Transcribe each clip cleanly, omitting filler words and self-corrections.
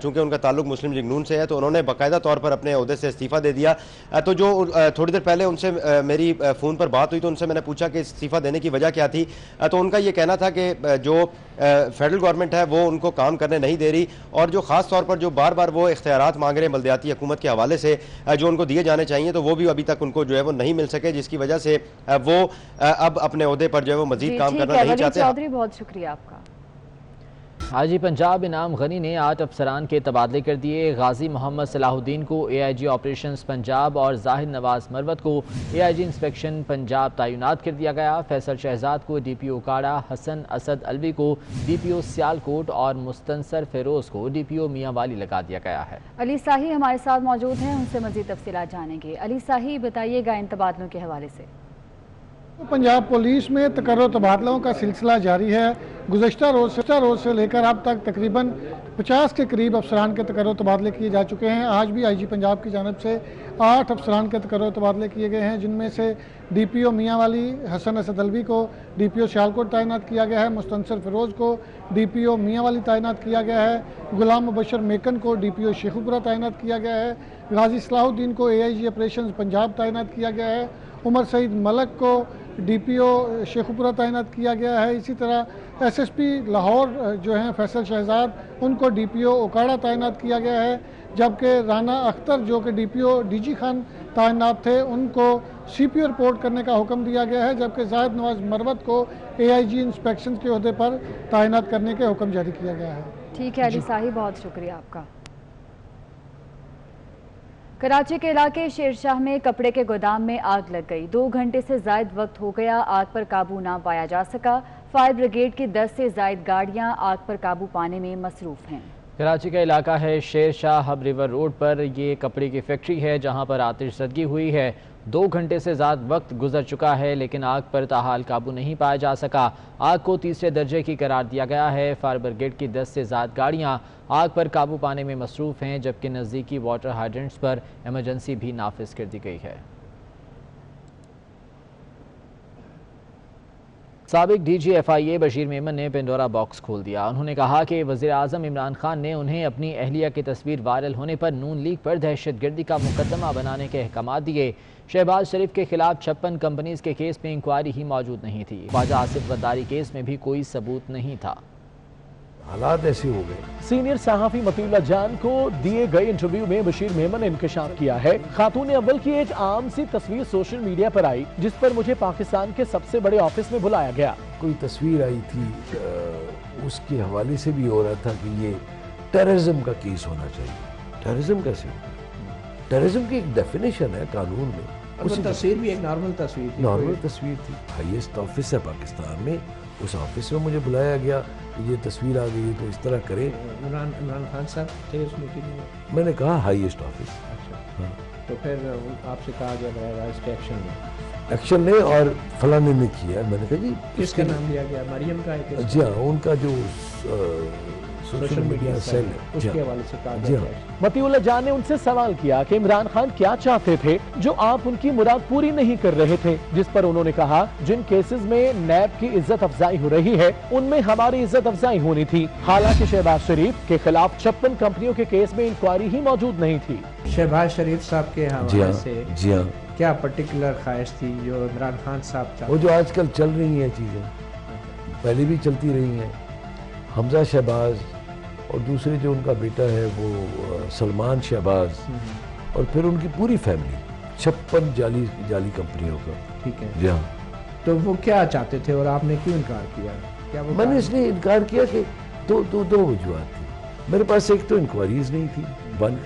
چونکہ ان کا تعلق مسلم لیگ نون سے ہے تو انہوں نے باقاعدہ طور پر اپنے عہدے سے استعفیٰ دے دیا. تو جو تھوڑی دیر پہلے ان سے میری فون پر بات ہوئی تو ان سے میں نے پوچھا کہ استعفیٰ دینے کی وجہ کیا تھی، تو ان کا یہ کہنا تھا کہ جو فیڈرل گورنمنٹ ہے وہ ان کو کام کرنے نہیں دے رہی، اور جو خاص طور پر جو بار بار وہ اختیارات مانگ رہے ہیں بلدیاتی حکومت کے حوالے سے جو ان کو دیے جانے چاہیے تو وہ بھی ابھی تک ان کو جو ہے وہ نہیں مل سکے، جس کی وجہ سے وہ اب اپنے عہدے پر جو ہے وہ مزید کام کرنا نہیں چاہتے. چودھری بہت شکریہ آپ کا. آئی پنجاب انعام غنی نے 8 افسران کے تبادلے کر دیے. غازی محمد صلاح الدین کو AIG آپریشنز پنجاب اور زاہد نواز مروت کو AIG انسپیکشن پنجاب تعینات کر دیا گیا. فیصل شہزاد کو DPO کاڑا، حسن اسد الوی کو DPO سیالکوٹ اور مستنصر فیروز کو DPO میاں والی لگا دیا گیا ہے. علی ساہی ہمارے ساتھ موجود ہیں، ان سے مزید تفصیلات جانیں گے. علی ساہی بتائیے گا ان تبادلوں کے حوالے سے. پنجاب پولیس میں تقرر تبادلوں کا سلسلہ جاری ہے. گزشتہ روز سے لے کر اب تک تقریباً 50 کے قریب افسران کے تقرر تبادلے کیے جا چکے ہیں. آج بھی IG پنجاب کی جانب سے 8 افسران کے تقرر تبادلے کیے گئے ہیں، جن میں سے DPO میاں والی حسن اسد الوی کو DPO سیالکوٹ تعینات کیا گیا ہے، مستنصر فیروز کو DPO میاں والی تعینات کیا گیا ہے، غلام مبشر میکن کو DPO شیخوپورہ تعینات کیا گیا ہے، غازی صلاح الدین کو AIG آپریشنز پنجاب تعینات کیا گیا ہے، عمر سعید ملک کو DPO شیخوپورہ تعینات کیا گیا ہے. اسی طرح SSP لاہور جو ہیں فیصل شہزاد، ان کو DPO اوکاڑا تعینات کیا گیا ہے، جبکہ رانا اختر جو کہ DPO DG خان تعینات تھے ان کو CPO رپورٹ کرنے کا حکم دیا گیا ہے، جبکہ زاہد نواز مروت کو AIG انسپیکشن کے عہدے پر تعینات کرنے کے حکم جاری کیا گیا ہے. ٹھیک ہے علی ساہی، بہت شکریہ آپ کا. کراچی کے علاقے شیر شاہ میں کپڑے کے گودام میں آگ لگ گئی. 2 گھنٹے سے زائد وقت ہو گیا، آگ پر قابو نہ پایا جا سکا. فائر بریگیڈ کی 10 سے زائد گاڑیاں آگ پر قابو پانے میں مصروف ہیں. کراچی کا علاقہ ہے Sher Shah hub river road پر. یہ کپڑے کی فیکٹری ہے جہاں پر آتش زدگی ہوئی ہے. 2 گھنٹے سے زیادہ وقت گزر چکا ہے لیکن آگ پر تاحال قابو نہیں پایا جا سکا. آگ کو تیسرے درجے کی قرار دیا گیا ہے. فائر بریگیڈ کی 10 سے زیادہ گاڑیاں آگ پر قابو پانے میں مصروف ہیں، جبکہ نزدیکی واٹر ہائیڈرنٹس پر ایمرجنسی بھی نافذ کر دی گئی ہے. سابق DG FIA بشیر میمن نے پینڈورا باکس کھول دیا. انہوں نے کہا کہ وزیراعظم عمران خان نے انہیں اپنی اہلیہ کی تصویر وائرل ہونے پر نون لیگ پر دہشت گردی کا مقدمہ بنانے کے احکامات دیے. شہباز شریف کے خلاف 56 کمپنیز کے کیس میں انکوائری ہی موجود نہیں تھی. خواجہ آصف غداری کیس میں بھی کوئی ثبوت نہیں تھا. حالات ایسے ہو گئے. سینئر صحافی مطیع اللہ جان کو دیے گئے انٹرویو میں بشیر میمن نے انکشاف کیا ہے. خاتون اول کی ایک عام سی تصویر سوشل میڈیا پر آئی جس پر مجھے پاکستان کے سب سے بڑے آفس میں بلایا گیا. کوئی تصویر آئی تھی، اس کے حوالے سے بھی ہو رہا تھا کہ یہ ٹیررزم کا کیس ہونا چاہیے. ٹیررزم کیسے ہو؟ ٹیررزم کی ایک ڈیفینیشن ہے قانون میں. تصویر بھی ایک نارمل تصویر تھی. نارمل تصویر تھی. ہائیسٹ آفس ہے پاکستان میں، اس آفس میں مجھے بلایا گیا کہ یہ تصویر آ گئی تو اس طرح کرے. عمران خان صاحب تھے اس میٹنگ میں؟ میں نے کہا ہائیسٹ آفس. اچھا، تو پھر آپ سے کہا گیا براہ راست ایکشن لیں. ایکشن لیں اور فلانے نے کیا. میں نے کہا جی کس کا نام لیا گیا؟ مریم کا ہے؟ جی ہاں، ان کا جو سوشل میڈیا سیل ہے اس کے حوالے سے کہا گیا. مطیع اللہ جان نے ان سے سوال کیا کہ عمران خان کیا چاہتے تھے جو آپ ان کی مراد پوری نہیں کر رہے تھے، جس پر انہوں نے کہا جن کیسز میں نیب کی عزت افزائی ہو رہی ہے ان میں ہماری عزت افزائی ہونی تھی. حالانکہ شہباز شریف کے خلاف 56 کمپنیوں کے کیس میں انکوائری ہی موجود نہیں تھی. شہباز شریف صاحب کے حوالے سے جی ہاں کیا پرٹیکولر خواہش تھی جو عمران خان صاحب چاہتے؟ وہ جو آج کل چل رہی ہیں چیزیں، پہلے بھی چلتی رہی ہیں. حمزہ شہباز اور دوسرے جو ان کا بیٹا ہے وہ سلمان شہباز، اور پھر ان کی پوری فیملی 56 جعلی کمپنیوں کا. ٹھیک ہے جی ہاں. تو وہ کیا چاہتے تھے اور آپ نے کیوں انکار کیا؟ میں نے اس لیے انکار کیا کہ دو وجوہات تھی. میرے پاس ایک تو انکوائریز نہیں تھی، 1.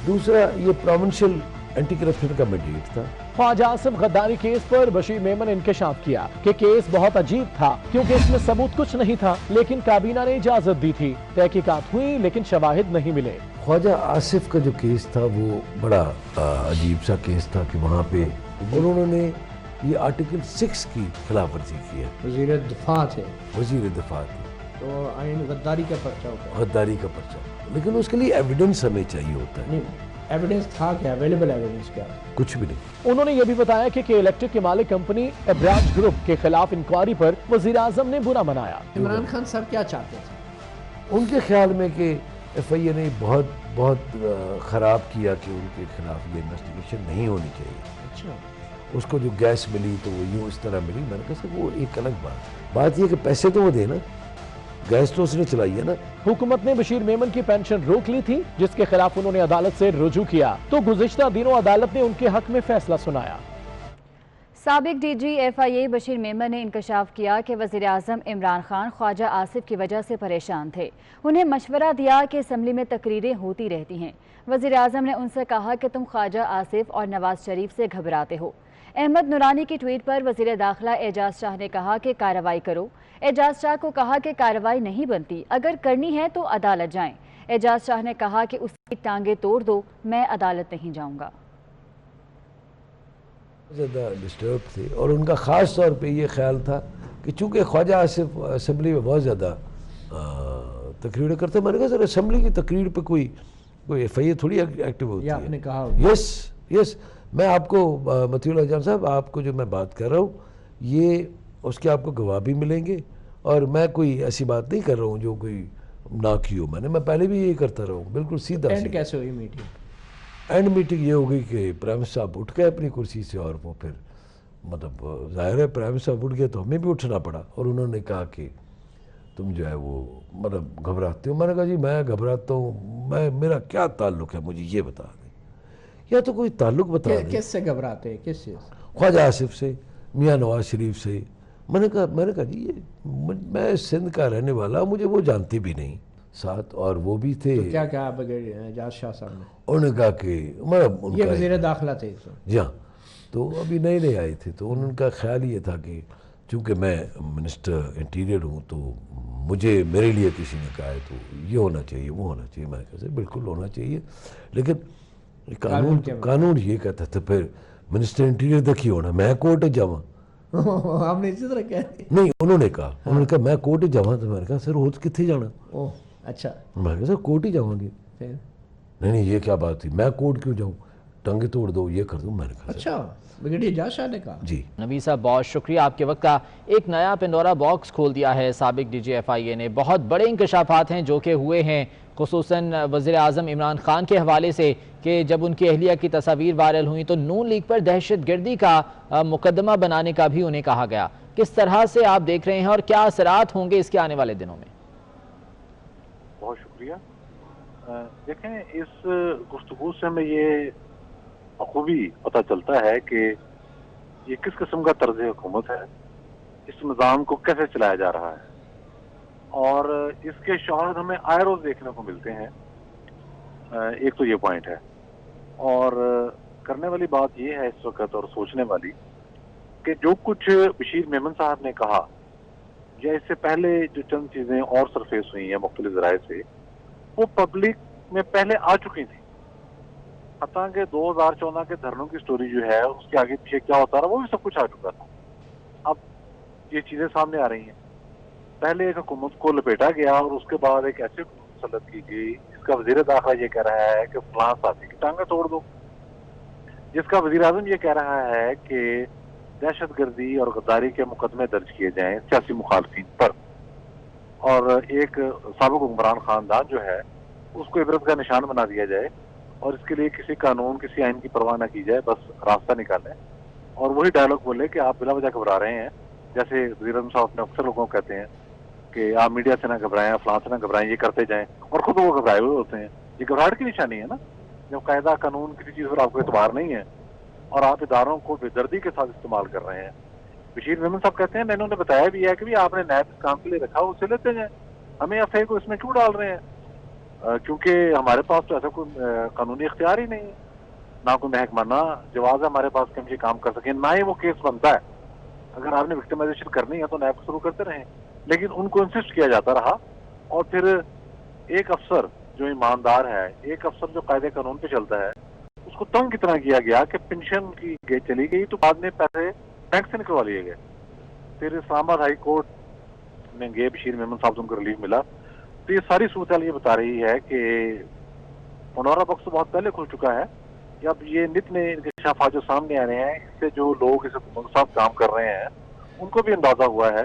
دوسرا یہ پروونشل اینٹی کرپشن کا مینڈیٹ تھا. خواجہ آصف غداری کیس پر بشیر میمن نے انکشاف کیا کہ کیس بہت عجیب تھا کیونکہ اس میں ثبوت کچھ نہیں تھا، لیکن کابینہ نے اجازت دی تھی. تحقیقات ہوئی لیکن شواہد نہیں ملے. خواجہ آصف کا جو کیس تھا وہ بڑا عجیب سا کیس تھا کہ وہاں پہ انہوں نے یہ آرٹیکل 6 کی خلاف ورزی کی ہے. وزیر دفاع تھے. وزیر دفاع تھے تو آئین غداری کا پرچہ ہوتا ہے. غداری کا پرچہ، لیکن اس کے لیے ایویڈنس ہمیں چاہیے ہوتا ہے. ایویڈنس تھا کیا؟ اویلیبل ایویڈنس کیا؟ کچھ بھی نہیں. انہوں نے یہ بھی بتایا کہ الیکٹرک کی مالک کمپنی ابراج گروپ کے خلاف انکوائری پر وزیر اعظم نے برا منایا. عمران خان صاحب کیا چاہتے تھے؟ ان کے خیال میں کہ FIA نے بہت خراب کیا کہ ان کے خلاف یہ انویسٹیگیشن نہیں ہونی چاہیے. اچھا. اس کو جو گیس ملی تو وہ یوں اس طرح ملی. میں نے کہا سر وہ ایک الگ بات یہ کہ پیسے تو وہ دے نا, گیس تو اس نے چلائی ہے نا. حکومت نے بشیر میمن کی پینشن روک لی تھی جس کے خلاف انہوں نے عدالت سے رجوع کیا تو گزشتہ دنوں عدالت نے ان کے حق میں فیصلہ سنایا. سابق DG FIA بشیر میمن نے انکشاف کیا کہ وزیراعظم عمران خان خواجہ آصف کی وجہ سے پریشان تھے. انہیں مشورہ دیا کہ اسمبلی میں تقریریں ہوتی رہتی ہیں. وزیراعظم نے ان سے کہا کہ تم خواجہ آصف اور نواز شریف سے گھبراتے ہو. احمد نورانی کی ٹویٹ پر وزیر داخلہ اعجاز شاہ نے کہا کہ کارروائی کرو. اعجاز شاہ کو کہا کہ کارروائی نہیں بنتی, اگر کرنی ہے تو عدالت جائیں. اعجاز شاہ نے کہا کہ اس کی ٹانگیں توڑ دو, میں عدالت نہیں جاؤں گا. زیادہ ڈسٹرب تھے اور ان کا خاص طور پہ یہ خیال تھا کہ چونکہ خواجہ آصف اسمبلی میں بہت زیادہ تقریر کرتے. میں نے کہا سر اسمبلی کی تقریر پہ کوئی FIA تھوڑی ایکٹیو ہوتی ہے. آپ نے کہا یس میں آپ کو مطیع اللہ جان صاحب آپ کو جو میں بات کر رہا ہوں یہ اس کے آپ کو گواہ بھی ملیں گے اور میں کوئی ایسی بات نہیں کر رہا ہوں جو کوئی نہ کی ہو. میں پہلے بھی یہی کرتا رہا ہوں بالکل سیدھا. اینڈ کیسے ہوئی میٹنگ؟ اینڈ میٹنگ یہ ہو گئی کہ پرائم منسٹر صاحب اٹھ گئے اپنی کرسی سے اور وہ پھر مطلب ظاہر ہے پرائم منسٹر صاحب اٹھ گئے تو ہمیں بھی اٹھنا پڑا اور انہوں نے کہا کہ تم جو ہے وہ مطلب گھبراتے ہو. میں نے کہا جی میں گھبراتا ہوں, میرا کیا تعلق ہے مجھے یہ بتا دیں, یا تو کوئی تعلق بتا دیں. کس سے گھبراتے ہیں, کس چیز؟ خواجہ آصف سے, میاں نواز شریف سے. میں نے کہا جی یہ میں سندھ کا رہنے والا, مجھے وہ جانتے بھی نہیں ساتھ, اور وہ بھی تھے. کیا کہا اعجاز شاہ صاحب نے؟ انہوں نے کہا کہ یہ وزیر داخلہ تھے. جی ہاں, تو ابھی نئے آئے تھے تو ان کا خیال یہ تھا کہ چونکہ میں منسٹر انٹیریئر ہوں تو مجھے میرے لیے کسی نے کہا ہے تو یہ ہونا چاہیے وہ ہونا چاہیے. میں کہا بالکل ہونا چاہیے, لیکن قانون یہ کہتا تھا پھر منسٹر انٹیریئر تک ہی ہونا. میں کوٹ جاواں آپ نے اسی طرح کہا نہیں, انہوں نے کہا میں کوٹ جاواں. تو میں نے کہا سر وہ کتنے جانا؟ اچھا. میں نے کہا سر کوٹ ہی جاواں گے. نہیں یہ کیا بات تھی, میں کوٹ کیوں جاؤں, ٹانگیں توڑ دو یہ کر دو. میں نے کہا اچھا بریگیڈیئر اعجاز شاہ نے کہا. جی نبی صاحب بہت شکریہ آپ کے وقت کا. ایک نیا پنڈورا باکس کھول دیا ہے سابق DG FIA نے. بہت بڑے انکشافات ہیں جو کہ ہوئے ہیں خصوصاً وزیر اعظم عمران خان کے حوالے سے کہ جب ان کی اہلیہ کی تصاویر وائرل ہوئیں تو نون لیگ پر دہشت گردی کا مقدمہ بنانے کا بھی انہیں کہا گیا. کس طرح سے آپ دیکھ رہے ہیں اور کیا اثرات ہوں گے اس کے آنے والے دنوں میں؟ بہت شکریہ. دیکھیں اس گفتگو سے ہمیں یہ بخوبی پتہ چلتا ہے کہ یہ کس قسم کا طرز حکومت ہے, اس نظام کو کیسے چلایا جا رہا ہے, اور اس کے شواہد ہمیں آئے روز دیکھنے کو ملتے ہیں. ایک تو یہ پوائنٹ ہے, اور کرنے والی بات یہ ہے اس وقت اور سوچنے والی کہ جو کچھ بشیر میمن صاحب نے کہا یا اس سے پہلے جو چند چیزیں اور سرفیس ہوئی ہیں مختلف ذرائع سے, وہ پبلک میں پہلے آ چکی تھی. حتیٰ کہ 2014 کے دھرنوں کی سٹوری جو ہے اس کے آگے پیچھے کیا ہوتا رہا وہ بھی سب کچھ آ چکا تھا. اب یہ چیزیں سامنے آ رہی ہیں. پہلے ایک حکومت کو لپیٹا گیا اور اس کے بعد ایک ایسی حکومت مسلط کی گئی جس کا وزیر داخلہ یہ کہہ رہا ہے کہ فلاں ساتھی کی ٹانگیں توڑ دو, جس کا وزیر اعظم یہ کہہ رہا ہے کہ دہشت گردی اور غداری کے مقدمے درج کیے جائیں سیاسی مخالفین پر, اور ایک سابق حکمران خاندان جو ہے اس کو عبرت کا نشان بنا دیا جائے اور اس کے لیے کسی قانون کسی آئین کی پرواہ نہ کی جائے, بس راستہ نکالیں. اور وہی ڈائلاگ بولے کہ آپ بلا وجہ گھبرا رہے ہیں, جیسے وزیر اعظم صاحب اپنے اکثر لوگوں کو کہتے ہیں کہ آپ میڈیا سے نہ گھبرائیں, فلاں سے نہ گھبرائیں, یہ کرتے جائیں, اور خود وہ گھبرائے ہوئے ہوتے ہیں. یہ گھبراہٹ کی نشانی ہے نا, جب قاعدہ قانون کسی چیز پر آپ کو اعتبار نہیں ہے اور آپ اداروں کو بے دردی کے ساتھ استعمال کر رہے ہیں. بشیر میمن صاحب کہتے ہیں میں انہوں نے بتایا بھی ہے کہ آپ نے نیب اس کام کے لیے رکھا, اسے لیتے جائیں, ہمیں FIA کو اس میں کیوں ڈال رہے ہیں, کیونکہ ہمارے پاس تو ایسا کوئی قانونی اختیار ہی نہیں ہے, نہ کوئی محکمہ جواز ہے ہمارے پاس کہ ہم یہ کام کر سکیں, نہ ہی وہ کیس بنتا ہے. اگر آپ نے وکٹمائزیشن کرنی ہے تو نیب شروع کرتے رہیں, لیکن ان کو انسسٹ کیا جاتا رہا. اور پھر ایک افسر جو ایماندار ہے, ایک افسر جو قاعدے قانون پہ چلتا ہے, اس کو تنگ کتنا کیا گیا کہ پینشن کی چلی گئی تو بعد میں پیسے بینک سے نکلوا لیے گئے. پھر اسلام آباد ہائی کورٹ میں گئے بشیر میمن صاحب کو ریلیف ملا. تو یہ ساری صورتحال یہ بتا رہی ہے کہ پنڈورا باکس تو بہت پہلے کھل چکا ہے. اب یہ نت نئے انکشافات جو سامنے آ رہے ہیں, اس سے جو لوگ اس حکومت کے ساتھ کام کر رہے ہیں ان کو بھی اندازہ ہوا ہے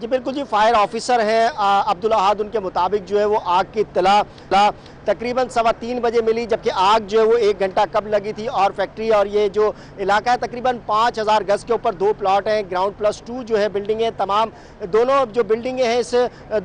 جی بالکل جی، فائر آفیسر ہیں عبدالاحد، ان کے مطابق جو ہے وہ آگ کی اطلاع تقریباً 3:15 بجے ملی، جبکہ آگ جو ہے وہ 1 گھنٹہ قبل لگی تھی، اور فیکٹری اور یہ جو علاقہ ہے تقریباً 5000 گز کے اوپر 2 پلاٹ ہیں، گراؤنڈ +2 جو ہے بلڈنگیں، تمام دونوں جو بلڈنگیں ہیں اس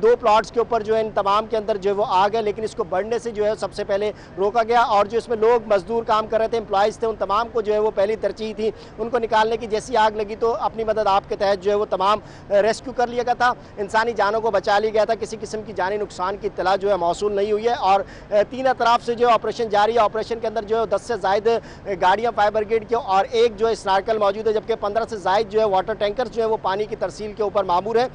2 پلاٹس کے اوپر جو ہے ان تمام کے اندر جو ہے وہ آگ ہے، لیکن اس کو بڑھنے سے جو ہے سب سے پہلے روکا گیا، اور جو اس میں لوگ مزدور کام کر رہے تھے، امپلائز تھے، ان تمام کو جو ہے وہ پہلی ترجیح تھی ان کو نکالنے کی۔ جیسی آگ لگی تو اپنی مدد آپ کے تحت جو ہے وہ تمام ریسکیو کر لیا گیا تھا، انسانی جانوں کو بچا لیا گیا تھا، کسی قسم کی جانی نقصان کی اطلاع جو ہے موصول نہیں ہوئی ہے، اور 3 اطراف سے جو آپریشن جاری ہے۔ آپریشن کے اندر جو ہے 10 سے زائد گاڑیاں فائر بریگیڈ کی اور ایک جو ہے سنارکل موجود ہے، جبکہ 15 سے زائد جو ہے واٹر ٹینکر جو ہے وہ پانی کی ترسیل کے اوپر معمور ہے۔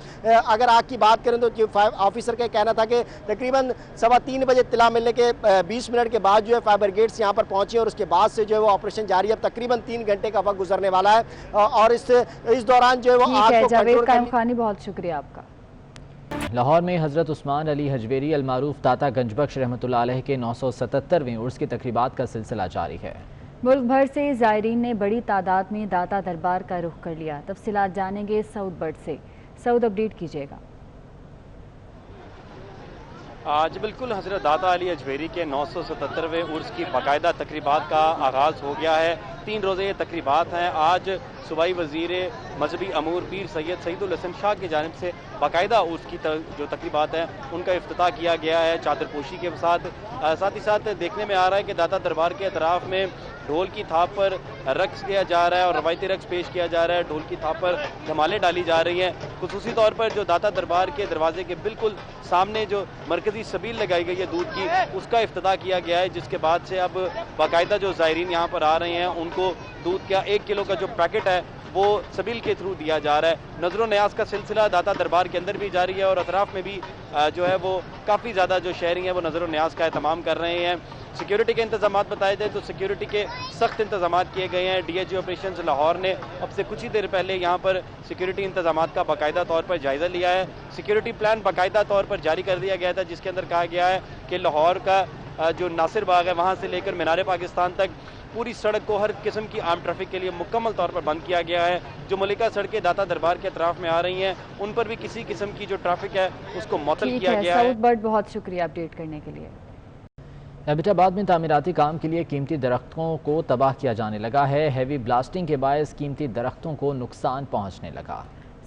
اگر آگ کی بات کریں تو فائر آفیسر کا کہنا تھا کہ تقریباً 3:15 بجے اطلاع ملنے کے 20 منٹ کے بعد جو ہے فائر بریگیڈس یہاں پر پہنچے، اور اس کے بعد سے جو ہے وہ آپریشن جاری ہے۔ اب تقریباً 3 گھنٹے کا وقت گزرنے والا ہے، اور اس دوران جو ہے وہ آگ کو جاوید قائم خانی، بہت شکریہ آپ کا۔ لاہور میں حضرت عثمان علی حجویری المعروف داتا گنج بخش رحمۃ اللہ علیہ کے 977ویں عرس کی تقریبات کا سلسلہ جاری ہے۔ ملک بھر سے زائرین نے بڑی تعداد میں داتا دربار کا رخ کر لیا۔ تفصیلات جانیں گے سعود بٹ سے۔ سعود، اپڈیٹ کیجیے گا۔ آج بالکل حضرت داتا علی حجویری کے 977ویں عرس کی باقاعدہ تقریبات کا آغاز ہو گیا ہے۔ 3 روزے یہ تقریبات ہیں۔ آج صوبائی وزیر مذہبی امور پیر سید سعید الحسن شاہ کی جانب سے باقاعدہ عرس کی جو تقریبات ہیں ان کا افتتاح کیا گیا ہے چادر پوشی کے ساتھ ہی ساتھ دیکھنے میں آ رہا ہے کہ داتا دربار کے اطراف میں ڈھول کی تھاپ پر رقص کیا جا رہا ہے اور روایتی رقص پیش کیا جا رہا ہے۔ ڈھول کی تھاپ پر دھمالیں ڈالی جا رہی ہیں۔ خصوصی طور پر جو داتا دربار کے دروازے کے بالکل سامنے جو مرکزی سبیل لگائی گئی ہے دودھ کی، اس کا افتتاح کیا گیا ہے، جس کے بعد سے اب باقاعدہ جو زائرین یہاں پر آ رہے ہیں ان کو دودھ کا 1 کلو کا جو پیکٹ ہے وہ سبیل کے تھرو دیا جا رہا ہے۔ نظر و نیاز کا سلسلہ داتا دربار کے اندر بھی جاری ہے، اور اطراف میں بھی جو ہے وہ کافی زیادہ جو شہری ہیں وہ نظر و نیاز کا اہتمام کر رہے ہیں۔ سیکیورٹی کے انتظامات بتائے جائے تو سیکیورٹی کے سخت انتظامات کیے گئے ہیں۔ DIG آپریشنز لاہور نے اب سے کچھ ہی دیر پہلے یہاں پر سیکیورٹی انتظامات کا باقاعدہ طور پر جائزہ لیا ہے۔ سیکیورٹی پلان باقاعدہ طور پر جاری کر دیا گیا تھا، جس کے اندر کہا گیا ہے کہ لاہور کا جو ناصر باغ ہے وہاں سے لے کر مینار پاکستان تک پوری سڑک کو ہر قسم کی عام ٹریفک کے لیے مکمل طور پر بند کیا گیا ہے۔ جو ملکہ سڑکیں داتا دربار کے اطراف میں آ رہی ہیں ان پر بھی کسی قسم کی جو ٹریفک ہے اس کو معطل کیا گیا ہے۔ سعود بٹ، بہت شکریہ اپڈیٹ کرنے کے لیے۔ ایبٹ آباد میں تعمیراتی کام کے لیے قیمتی درختوں کو تباہ کیا جانے لگا ہے۔ ہیوی بلاسٹنگ کے باعث قیمتی درختوں کو نقصان پہنچنے لگا،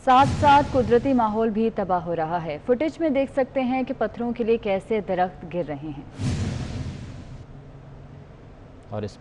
ساتھ ساتھ قدرتی ماحول بھی تباہ ہو رہا ہے۔ فوٹیج میں دیکھ سکتے ہیں کہ پتھروں کے لیے کیسے درخت گر رہے ہیں۔ اور اس